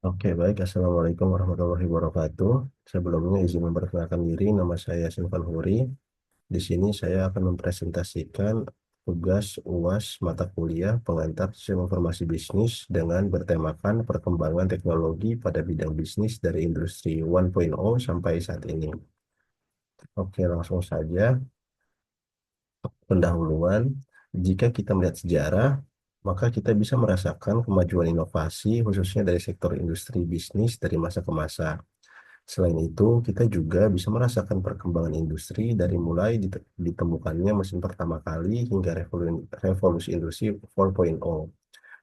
Oke, baik. Assalamualaikum warahmatullahi wabarakatuh. Sebelumnya izin memperkenalkan diri, nama saya Silvan Huri. Di sini saya akan mempresentasikan tugas UAS mata kuliah pengantar Sistem Informasi Bisnis dengan bertemakan perkembangan teknologi pada bidang bisnis dari industri 1.0 sampai saat ini. Oke, langsung saja. Pendahuluan, jika kita melihat sejarah, maka kita bisa merasakan kemajuan inovasi khususnya dari sektor industri bisnis dari masa ke masa. Selain itu, kita juga bisa merasakan perkembangan industri dari mulai ditemukannya mesin pertama kali hingga revolusi industri 4.0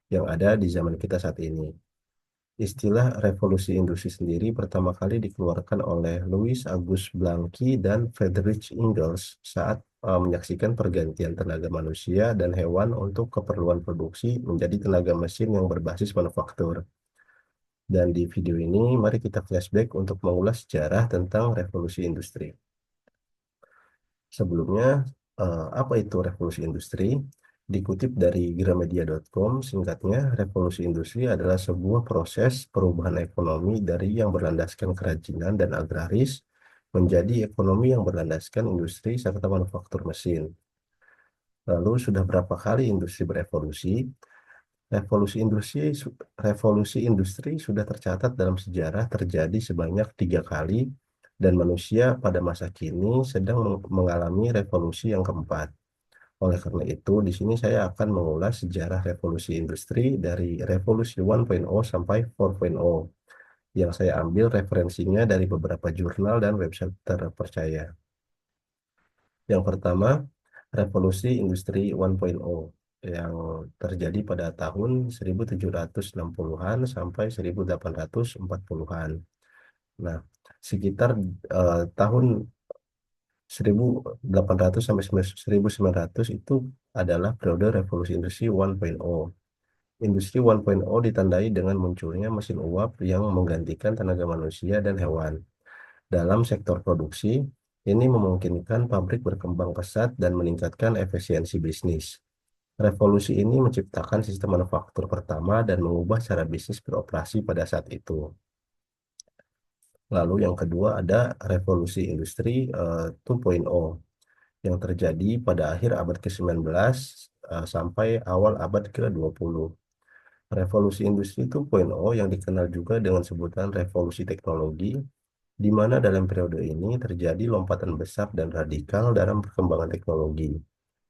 yang ada di zaman kita saat ini. Istilah revolusi industri sendiri pertama kali dikeluarkan oleh Louis Auguste Blanqui dan Friedrich Engels saat menyaksikan pergantian tenaga manusia dan hewan untuk keperluan produksi menjadi tenaga mesin yang berbasis manufaktur. Dan di video ini, mari kita flashback untuk mengulas sejarah tentang revolusi industri. Sebelumnya, apa itu revolusi industri? Dikutip dari gramedia.com, singkatnya, revolusi industri adalah sebuah proses perubahan ekonomi dari yang berlandaskan kerajinan dan agraris menjadi ekonomi yang berlandaskan industri serta manufaktur mesin. Lalu, sudah berapa kali industri berevolusi? Revolusi industri, revolusi industri sudah tercatat dalam sejarah terjadi sebanyak 3 kali, dan manusia pada masa kini sedang mengalami revolusi yang keempat. Oleh karena itu, di sini saya akan mengulas sejarah revolusi industri dari revolusi 1.0 sampai 4.0, yang saya ambil referensinya dari beberapa jurnal dan website terpercaya. Yang pertama, revolusi industri 1.0 yang terjadi pada tahun 1760-an sampai 1840-an. Nah, sekitar tahun 1800 sampai 1900 itu adalah periode revolusi industri 1.0. Industri 1.0 ditandai dengan munculnya mesin uap yang menggantikan tenaga manusia dan hewan. Dalam sektor produksi, ini memungkinkan pabrik berkembang pesat dan meningkatkan efisiensi bisnis. Revolusi ini menciptakan sistem manufaktur pertama dan mengubah cara bisnis beroperasi pada saat itu. Lalu yang kedua ada revolusi industri 2.0 yang terjadi pada akhir abad ke-19 sampai awal abad ke-20. Revolusi industri 2.0 yang dikenal juga dengan sebutan revolusi teknologi, di mana dalam periode ini terjadi lompatan besar dan radikal dalam perkembangan teknologi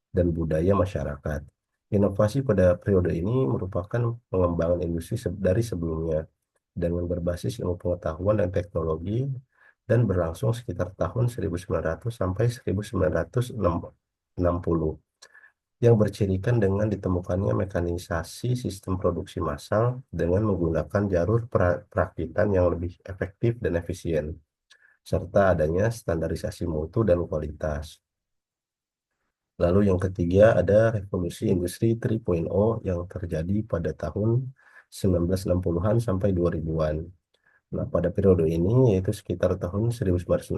dan budaya masyarakat. Inovasi pada periode ini merupakan pengembangan industri dari sebelumnya dengan berbasis ilmu pengetahuan dan teknologi dan berlangsung sekitar tahun 1900 sampai 1960 yang bercirikan dengan ditemukannya mekanisasi sistem produksi massal dengan menggunakan jalur perakitan yang lebih efektif dan efisien, serta adanya standarisasi mutu dan kualitas. Lalu yang ketiga ada revolusi industri 3.0 yang terjadi pada tahun 1960-an sampai 2000-an. Nah, pada periode ini yaitu sekitar tahun 1960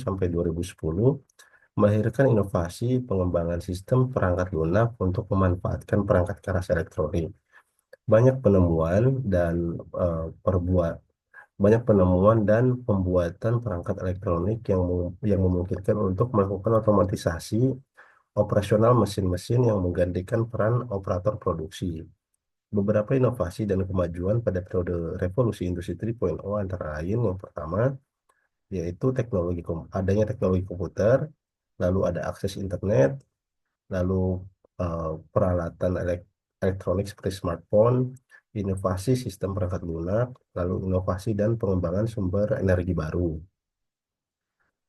sampai 2010 melahirkan inovasi pengembangan sistem perangkat lunak untuk memanfaatkan perangkat keras elektronik. Banyak penemuan dan eh, perbuat banyak penemuan dan pembuatan perangkat elektronik yang memungkinkan untuk melakukan otomatisasi operasional mesin-mesin yang menggantikan peran operator produksi. Beberapa inovasi dan kemajuan pada periode revolusi industri 3.0 antara lain yang pertama yaitu adanya teknologi komputer, lalu ada akses internet, lalu peralatan elektronik seperti smartphone, inovasi sistem perangkat lunak, lalu inovasi dan pengembangan sumber energi baru.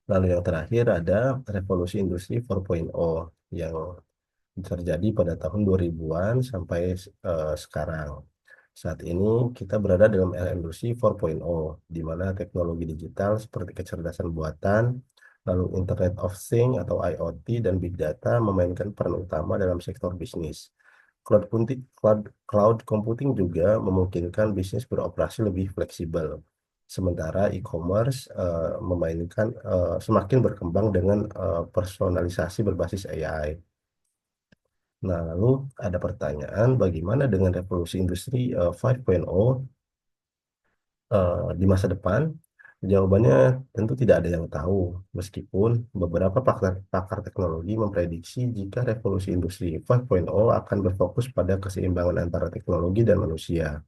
Lalu yang terakhir ada revolusi industri 4.0 yang terjadi pada tahun 2000-an sampai sekarang. Saat ini kita berada dalam era industri 4.0, di mana teknologi digital seperti kecerdasan buatan, lalu Internet of Things atau IoT dan Big Data memainkan peran utama dalam sektor bisnis. Cloud computing juga memungkinkan bisnis beroperasi lebih fleksibel. Sementara e-commerce semakin berkembang dengan personalisasi berbasis AI. Nah, lalu ada pertanyaan, bagaimana dengan revolusi industri 5.0? Di masa depan, jawabannya tentu tidak ada yang tahu, meskipun beberapa pakar teknologi memprediksi jika revolusi industri 5.0 akan berfokus pada keseimbangan antara teknologi dan manusia.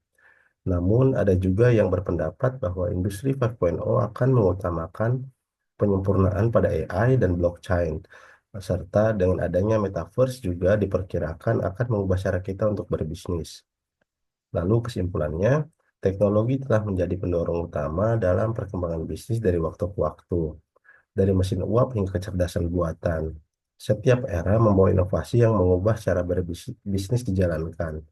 Namun, ada juga yang berpendapat bahwa industri 5.0 akan mengutamakan penyempurnaan pada AI dan blockchain, serta dengan adanya metaverse juga diperkirakan akan mengubah cara kita untuk berbisnis. Lalu kesimpulannya, teknologi telah menjadi pendorong utama dalam perkembangan bisnis dari waktu ke waktu, dari mesin uap hingga kecerdasan buatan. Setiap era membawa inovasi yang mengubah cara berbisnis dijalankan.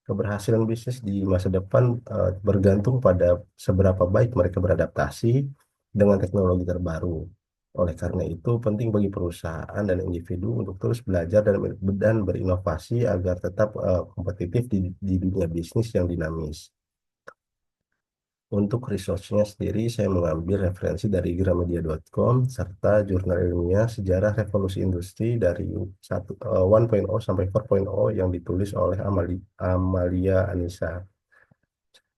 Keberhasilan bisnis di masa depan bergantung pada seberapa baik mereka beradaptasi dengan teknologi terbaru. Oleh karena itu, penting bagi perusahaan dan individu untuk terus belajar dan berinovasi agar tetap kompetitif di dunia bisnis yang dinamis. Untuk resource-nya sendiri, saya mengambil referensi dari gramedia.com serta jurnal ilmiah sejarah revolusi industri dari 1.0 sampai 4.0 yang ditulis oleh Amalia Anissa.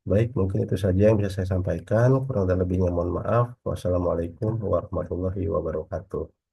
Baik, mungkin itu saja yang bisa saya sampaikan. Kurang dan lebihnya mohon maaf. Wassalamualaikum warahmatullahi wabarakatuh.